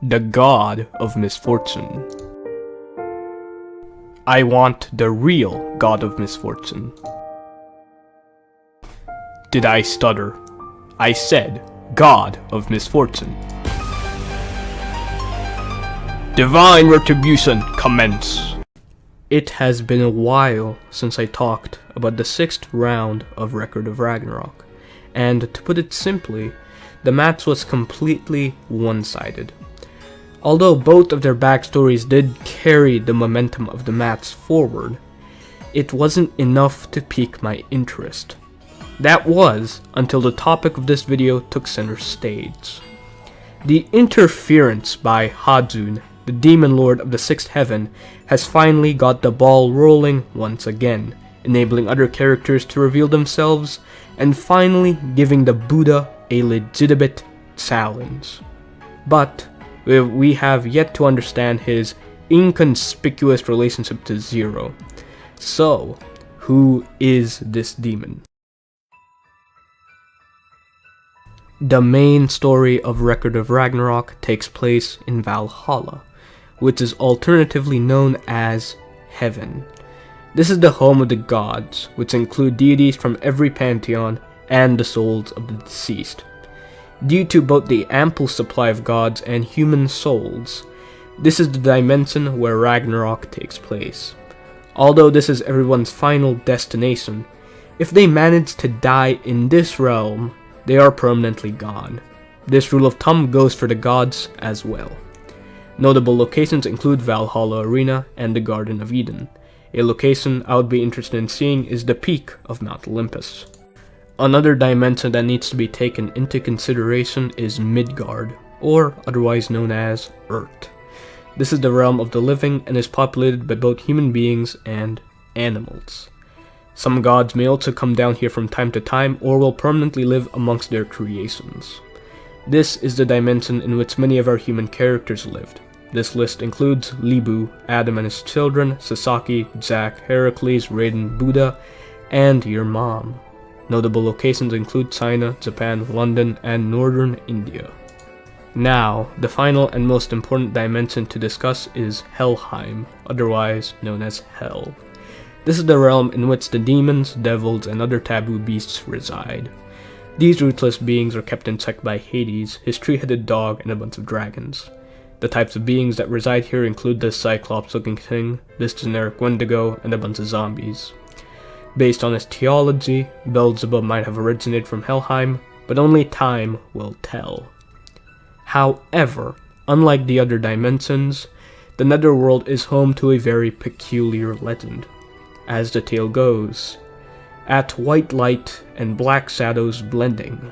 the god of misfortune. I want the real god of misfortune. Did I stutter? I said, god of misfortune. Divine retribution, commence! It has been a while since I talked about the 6th round of Record of Ragnarok, and to put it simply, the match was completely one-sided. Although both of their backstories did carry the momentum of the match forward, it wasn't enough to pique my interest. That was until the topic of this video took center stage. The interference by Hajun, the demon lord of the 6th heaven, has finally got the ball rolling once again, enabling other characters to reveal themselves, and finally giving the Buddha a legitimate challenge. But we have yet to understand his inconspicuous relationship to Zero. So, who is this demon? The main story of Record of Ragnarok takes place in Valhalla, which is alternatively known as Heaven. This is the home of the gods, which include deities from every pantheon and the souls of the deceased. Due to both the ample supply of gods and human souls, this is the dimension where Ragnarok takes place. Although this is everyone's final destination, if they manage to die in this realm, they are permanently gone. This rule of thumb goes for the gods as well. Notable locations include Valhalla Arena and the Garden of Eden. A location I would be interested in seeing is the peak of Mount Olympus. Another dimension that needs to be taken into consideration is Midgard, or otherwise known as Earth. This is the realm of the living and is populated by both human beings and animals. Some gods may also come down here from time to time or will permanently live amongst their creations. This is the dimension in which many of our human characters lived. This list includes Libu, Adam and his children, Sasaki, Zack, Heracles, Raiden, Buddha, and your mom. Notable locations include China, Japan, London, and northern India. Now, the final and most important dimension to discuss is Helheim, otherwise known as Hell. This is the realm in which the demons, devils, and other taboo beasts reside. These ruthless beings are kept in check by Hades, his three-headed dog, and a bunch of dragons. The types of beings that reside here include the Cyclops-looking thing, this generic Wendigo, and a bunch of zombies. Based on his theology, Beelzebub might have originated from Helheim, but only time will tell. However, unlike the other dimensions, the Netherworld is home to a very peculiar legend. As the tale goes, at white light and black shadows blending,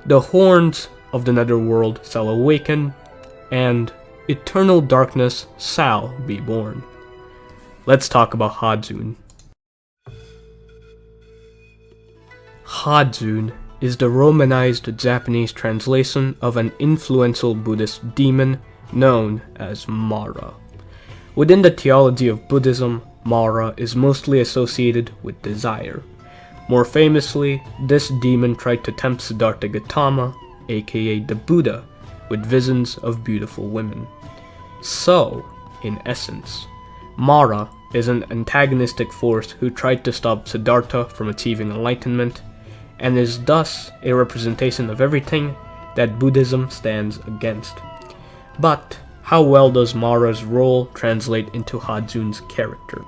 the horns of the Netherworld shall awaken, and eternal darkness shall be born. Let's talk about Hajun. Hajun is the Romanized Japanese translation of an influential Buddhist demon known as Mara. Within the theology of Buddhism, Mara is mostly associated with desire. More famously, this demon tried to tempt Siddhartha Gautama, aka the Buddha, with visions of beautiful women. So, in essence, Mara is an antagonistic force who tried to stop Siddhartha from achieving enlightenment, and is thus a representation of everything that Buddhism stands against. But how well does Mara's role translate into Hajun's character?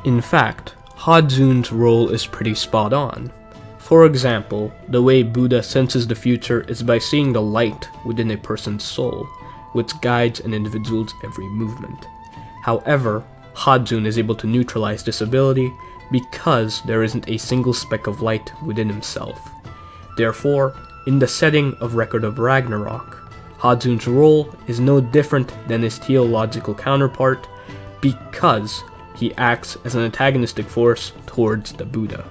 In fact, Hajun's role is pretty spot on. For example, the way Buddha senses the future is by seeing the light within a person's soul, which guides an individual's every movement. However, Hajun is able to neutralize this ability because there isn't a single speck of light within himself. Therefore, in the setting of Record of Ragnarok, Hajun's role is no different than his theological counterpart because he acts as an antagonistic force towards the Buddha.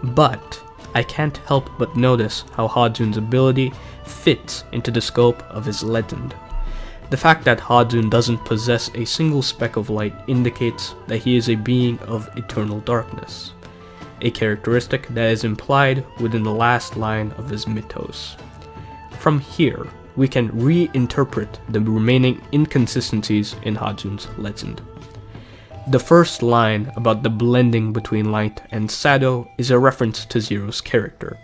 But I can't help but notice how Hajun's ability fits into the scope of his legend. The fact that Hajun doesn't possess a single speck of light indicates that he is a being of eternal darkness, a characteristic that is implied within the last line of his mythos. from here, we can reinterpret the remaining inconsistencies in Hajun's legend. The first line about the blending between light and shadow is a reference to Zero's character.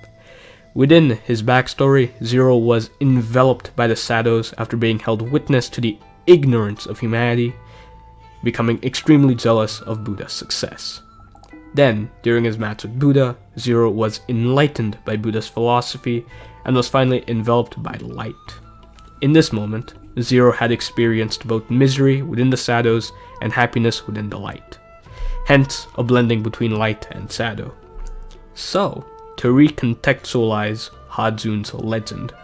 Within his backstory, Zero was enveloped by the shadows after being held witness to the ignorance of humanity, becoming extremely jealous of Buddha's success. Then, during his match with Buddha, Zero was enlightened by Buddha's philosophy and was finally enveloped by light. In this moment, Zero had experienced both misery within the shadows and happiness within the light, hence a blending between light and shadow. So, to recontextualize Hajun's legend,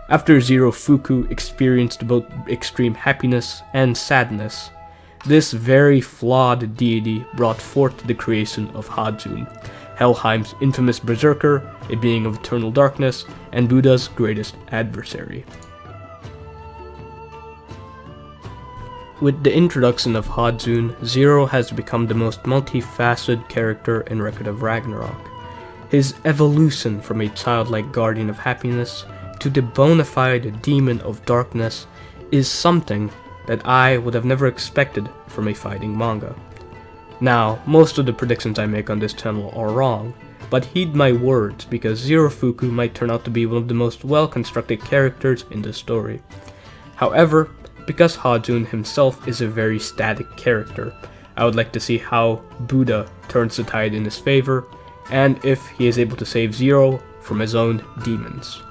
after Zero Fuku experienced both extreme happiness and sadness, this very flawed deity brought forth the creation of Hajun, Helheim's infamous berserker, a being of eternal darkness, and Buddha's greatest adversary. With the introduction of Hajun, Zero has become the most multifaceted character in Record of Ragnarok. His evolution from a childlike guardian of happiness to the bona fide demon of darkness is something that I would have never expected from a fighting manga. Now, most of the predictions I make on this channel are wrong, but heed my words because Zero Fuku might turn out to be one of the most well-constructed characters in the story. However, because Hajun himself is a very static character, I would like to see how Buddha turns the tide in his favor, and if he is able to save Zero from his own demons.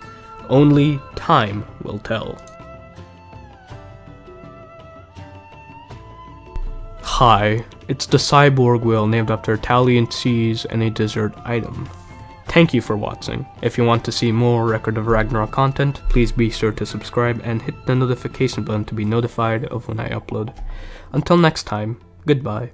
Only time will tell. Hi, it's the cyborg whale named after Italian cheese and a dessert item. Thank you for watching. If you want to see more Record of Ragnarok content, please be sure to subscribe and hit the notification button to be notified of when I upload. Until next time, goodbye.